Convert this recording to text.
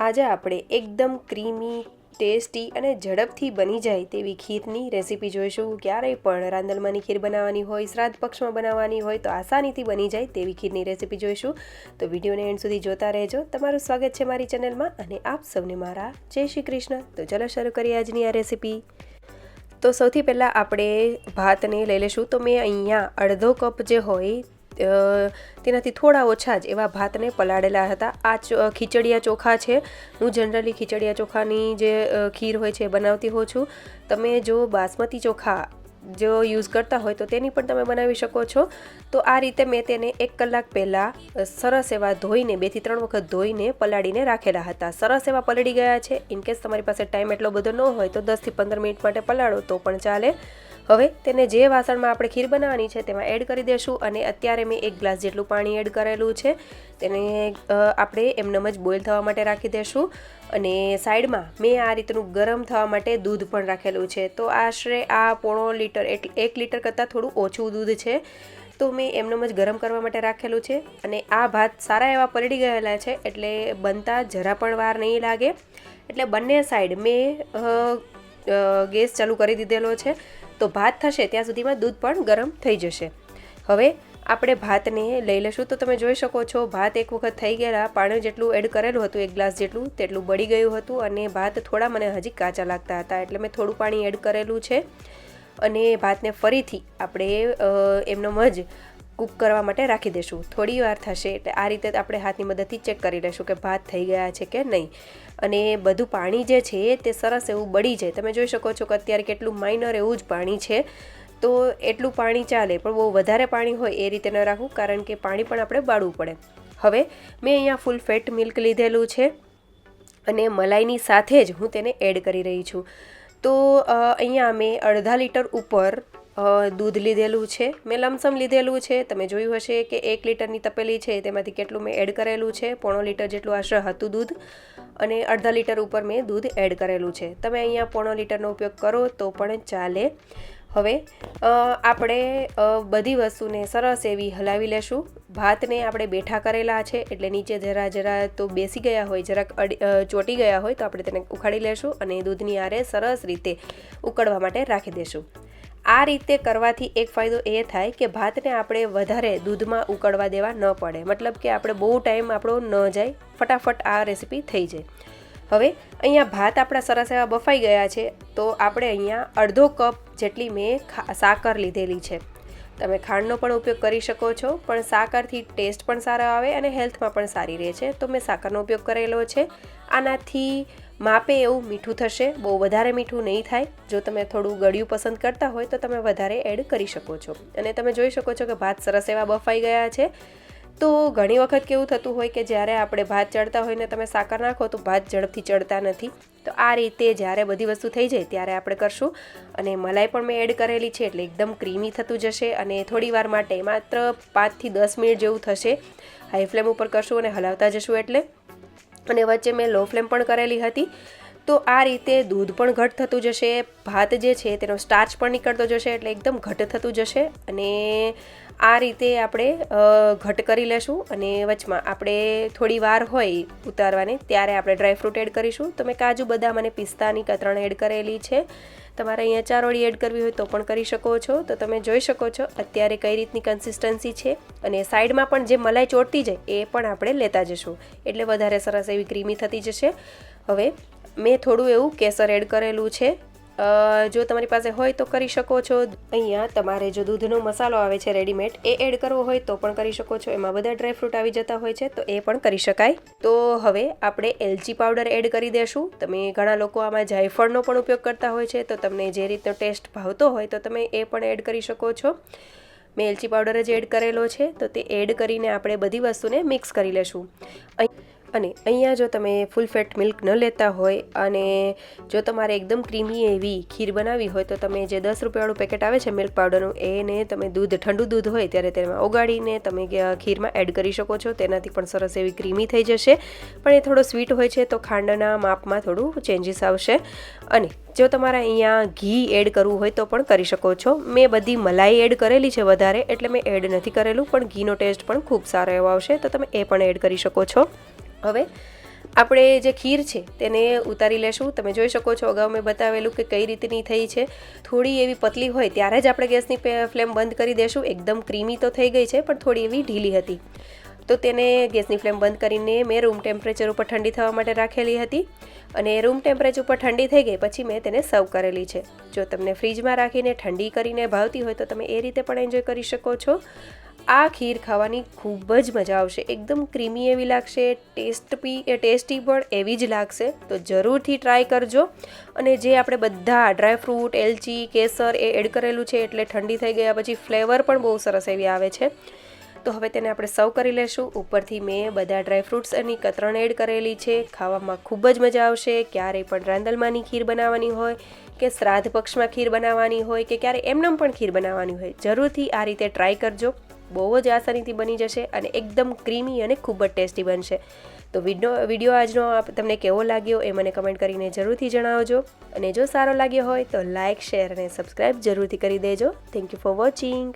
આજે આપણે એકદમ ક્રીમી ટેસ્ટી અને ઝડપથી બની જાય તેવી ખીરની રેસીપી જોઈશું। ક્યારેય પણ રાંદલમાંની ખીર બનાવવાની હોય, શ્રાદ્ધ પક્ષમાં બનાવવાની હોય તો આસાનીથી બની જાય તેવી ખીરની રેસીપી જોઈશું। તો વિડીયોને એન્ડ સુધી જોતા રહેજો। તમારું સ્વાગત છે મારી ચેનલમાં અને આપ સૌને મારા જય શ્રી કૃષ્ણ। તો ચલો શરૂ કરીએ આજની આ રેસીપી। તો સૌથી પહેલાં આપણે ભાતને લઈ લઈશું। તો મેં અહીંયા અડધો કપ જે હોય તેનાથી થોડા ઓછા જ એવા ભાતને પલાળેલા હતા। આ ખીચડિયા ચોખા છે। હું જનરલી ખીચડિયા ચોખાની જે ખીર હોય છે એ બનાવતી હોઉં છું। તમે જો બાસમતી ચોખા જો યુઝ કરતા હોય તો તેની પણ તમે બનાવી શકો છો। તો આ રીતે મેં તેને 1 કલાક પહેલાં સરસ એવા ધોઈને 2 થી 3 વખત ધોઈને પલાળીને રાખેલા હતા। સરસ એવા પલળી ગયા છે। ઇનકેસ તમારી પાસે ટાઈમ એટલો બધો ન હોય તો 10 થી 15 મિનિટ માટે પલાળો તો પણ ચાલે। હવે તેને જે વાસણમાં આપણે ખીર બનાવવાની છે તેમાં એડ કરી દઈશું અને અત્યારે મેં 1 ગ્લાસ જેટલું પાણી એડ કરેલું છે। તેને આપણે એમનેમ જ બોઇલ થવા માટે રાખી દઈશું અને સાઈડમાં મેં આ રીતનું ગરમ થવા માટે દૂધ પણ રાખેલું છે। તો આશરે આ પોણો લીટર એટલે 1 લીટર કરતાં થોડું ઓછું દૂધ છે। તો મેં એમનેમ જ ગરમ કરવા માટે રાખેલું છે અને આ ભાત સારા એવા પલળી ગયેલા છે એટલે બનતા જરા પણ વાર નહીં લાગે। એટલે બંને સાઈડ મેં ગેસ ચાલુ કરી દીધેલો છે। તો ભાત થશે ત્યાં સુધીમાં દૂધ પણ ગરમ થઈ જશે। હવે આપણે ભાતને લઈ લઈશું। તો તમે જોઈ શકો છો ભાત એક વખત થઈ ગયેલા પાણી જેટલું એડ કરેલું હતું 1 ગ્લાસ જેટલું તેટલું બળી ગયું હતું અને ભાત થોડા મને હજી કાચા લાગતા હતા એટલે મેં થોડું પાણી એડ કરેલું છે અને ભાતને ફરીથી આપણે એમનેમ જ કૂક કરવા માટે રાખી દઈશું। થોડી વાર થશે એટલે આ રીતે આપણે હાથની મદદથી ચેક કરી લઈશું કે ભાત થઈ ગયા છે કે નહીં અને બધું પાણી જે છે તે સરસ એવું બળી જાય। તમે જોઈ શકો છો કે અત્યારે કેટલું માઇનર એવું જ પાણી છે। તો એટલું પાણી ચાલે પણ બહુ વધારે પાણી હોય એ રીતે ન રાખવું કારણ કે પાણી પણ આપણે બાળવું પડે। હવે મેં અહીંયા ફૂલ ફેટ મિલ્ક લીધેલું છે અને મલાઈની સાથે જ હું તેને એડ કરી રહી છું। તો અહીંયા મેં અડધા લીટર ઉપર દૂધ લીધેલું છે। મેં લમસમ લીધેલું છે। તમે જોયું હશે કે 1 લીટરની તપેલી છે તેમાંથી કેટલું મેં એડ કરેલું છે। પોણો લીટર જેટલું આશરે હતું દૂધ અને અડધા લીટર ઉપર મેં દૂધ એડ કરેલું છે। તમે અહીંયા પોણો લીટરનો ઉપયોગ કરો તો પણ ચાલે। હવે આપણે બધી વસ્તુને સરસ એવી હલાવી લેશું। ભાતને આપણે બેઠા કરેલા છે એટલે નીચે જરા તો બેસી ગયા હોય, જરાક ચોટી ગયા હોય તો આપણે તેને ઉખાડી લેશું અને દૂધની આરે સરસ રીતે ઉકળવા માટે રાખી દેશું। આ રીતે કરવાથી એક ફાયદો એ થાય કે ભાતને આપણે વધારે દૂધમાં ઉકળવા દેવા ન પડે, મતલબ કે આપણે બહુ ટાઈમ આપણો ન જાય, ફટાફટ આ રેસીપી થઈ જાય। હવે અહીંયા ભાત આપણા સરસ એવા બફાઈ ગયા છે તો આપણે અહીંયા અડધો કપ જેટલી મેં સાકર લીધેલી છે। તમે ખાંડનો પણ ઉપયોગ કરી શકો છો પણ સાકરથી ટેસ્ટ પણ સારો આવે અને હેલ્થમાં પણ સારી રહે છે। તો મેં સાકરનો ઉપયોગ કરેલો છે। આનાથી માપે એવું મીઠું થશે, બહુ વધારે મીઠું નહીં થાય। જો તમે થોડું ગળ્યું પસંદ કરતા હોય તો તમે વધારે એડ કરી શકો છો અને તમે જોઈ શકો છો કે ભાત સરસ એવા બફાઈ ગયા છે। તો ઘણી વખત કેવું થતું હોય કે જ્યારે આપણે ભાત ચડતા હોય ને તમે સાકર નાખો તો ભાત ઝડપથી ચડતા નથી। તો આ રીતે જ્યારે બધી વસ્તુ થઈ જાય ત્યારે આપણે કરશું અને મલાઈ પણ મેં એડ કરેલી છે એટલે એકદમ ક્રીમી થતું જશે અને થોડી વાર માટે માત્ર 5 થી 10 મિનિટ જેવું થશે। હાઈ ફ્લેમ ઉપર કરશું અને હલાવતા જશું એટલે, અને વચ્ચે મેં લો ફ્લેમ પણ કરેલી હતી। તો આ રીતે દૂધ પણ ઘટ થતું જશે, ભાત જે છે તેનો સ્ટાર્ચ પણ નીકળતો જશે એટલે એકદમ ઘટ થતું જશે અને આ રીતે આપણે ઘટ કરી લેશું અને વચમાં આપણે થોડી વાર હોય ઉતારવાની ત્યારે આપણે ડ્રાયફ્રૂટ એડ કરીશું। તો મેં કાજુ, બદામ અને પિસ્તાની કતરણ એડ કરેલી છે। તમારે અહીંયા ચારોળી એડ કરવી હોય તો પણ કરી શકો છો। તો તમે જોઈ શકો છો અત્યારે કઈ રીતની કન્સિસ્ટન્સી છે અને સાઈડમાં પણ જે મલાઈ ચોટતી જાય એ પણ આપણે લેતા જશું એટલે વધારે સરસ એવી ક્રીમી થતી જશે। હવે મેં થોડું એવું કેસર એડ કરેલું છે। જો તમારી પાસે હોય તો કરી શકો છો। અહીંયા તમારે જો દૂધનો મસાલો આવે છે રેડીમેડ એ એડ કરવો હોય તો પણ કરી શકો છો। એમાં બધા ડ્રાયફ્રૂટ આવી જતા હોય છે તો એ પણ કરી શકાય। તો હવે આપણે એલચી પાવડર એડ કરી દેશું। તમે ઘણા લોકો આમાં જાયફળનો પણ ઉપયોગ કરતા હોય છે તો તમને જે રીતનો ટેસ્ટ ભાવતો હોય તો તમે એ પણ એડ કરી શકો છો। મેં એલચી પાવડર જ એડ કરેલો છે તો તે એડ કરીને આપણે બધી વસ્તુને મિક્સ કરી લેશું। અને અહીંયા જો તમે ફૂલ ફેટ મિલ્ક ન લેતા હોય અને જો તમારે એકદમ ક્રીમી એવી ખીર બનાવવી હોય તો તમે જે 10 રૂપિયાવાળું પેકેટ આવે છે મિલ્ક પાવડરનું એને તમે ઠંડુ દૂધ હોય ત્યારે તેમાં ઓગાળીને તમે ખીરમાં એડ કરી શકો છો। તેનાથી પણ સરસ એવી ક્રીમી થઈ જશે પણ એ થોડો સ્વીટ હોય છે તો ખાંડના માપમાં થોડું ચેન્જીસ આવશે। અને જો તમારે અહીંયા ઘી એડ કરવું હોય તો પણ કરી શકો છો। મેં બધી મલાઈ એડ કરેલી છે વધારે એટલે મેં એડ નથી કરેલું પણ ઘીનો ટેસ્ટ પણ ખૂબ સારો એવો આવશે તો તમે એ પણ એડ કરી શકો છો। હવે આપણે જે ખીર છે તેને ઉતારી લેશું. તમે જોઈ શકો છો અગાઉ મેં બતાવેલું કે કઈ રીતની થઈ છે. થોડી એવી પતલી હોય ત્યારે જ આપણે ગેસની ફ્લેમ બંધ કરી દેશું. એકદમ ક્રીમી તો થઈ ગઈ છે પણ થોડી એવી ઢીલી હતી, તો તેને ગેસની ફ્લેમ બંધ કરીને મેં રૂમ ટેમ્પરેચર ઉપર ઠંડી થવા માટે રાખેલી હતી અને રૂમ ટેમ્પરેચર ઉપર ઠંડી થઈ ગઈ પછી મેં તેને સર્વ કરેલી છે. જો તમને ફ્રીજમાં રાખીને ઠંડી કરીને ભાવતી હોય તો તમે એ રીતે પણ એન્જોય કરી શકો છો. આ ખીર ખાવાની ખૂબ જ મજા આવશે. એકદમ ક્રીમી એવી લાગશે, ટેસ્ટી પણ એવી જ લાગશે. તો જરૂરથી ટ્રાય કરજો. અને જે આપણે બધા ડ્રાયફ્રૂટ, એલચી, કેસર એ એડ કરેલું છે એટલે ઠંડી થઈ ગયા પછી ફ્લેવર પણ બહુ સરસ એવી આવે છે. તો હવે તેને આપણે સર્વ કરી લેશું. ઉપરથી મેં બધા ડ્રાયફ્રૂટ્સની કતરણ એડ કરેલી છે. ખાવામાં ખૂબ જ મજા આવશે. ક્યારેય પણ રાંદલમાની ખીર બનાવવાની હોય કે શ્રાદ્ધ પક્ષમાં ખીર બનાવવાની હોય કે ક્યારે એમનેમ પણ ખીર બનાવવાની હોય, જરૂરથી આ રીતે ટ્રાય કરજો. બહુ જ આસાનીથી બની જશે અને એકદમ ક્રીમી અને ખૂબ જ ટેસ્ટી બનશે. તો વિડીયો આજનો તમને કેવો લાગ્યો એ મને કમેન્ટ કરીને જરૂરથી જણાવજો. અને જો સારો લાગ્યો હોય તો લાઇક, શેર અને સબસ્ક્રાઈબ જરૂરથી કરી દેજો. Thank you for watching.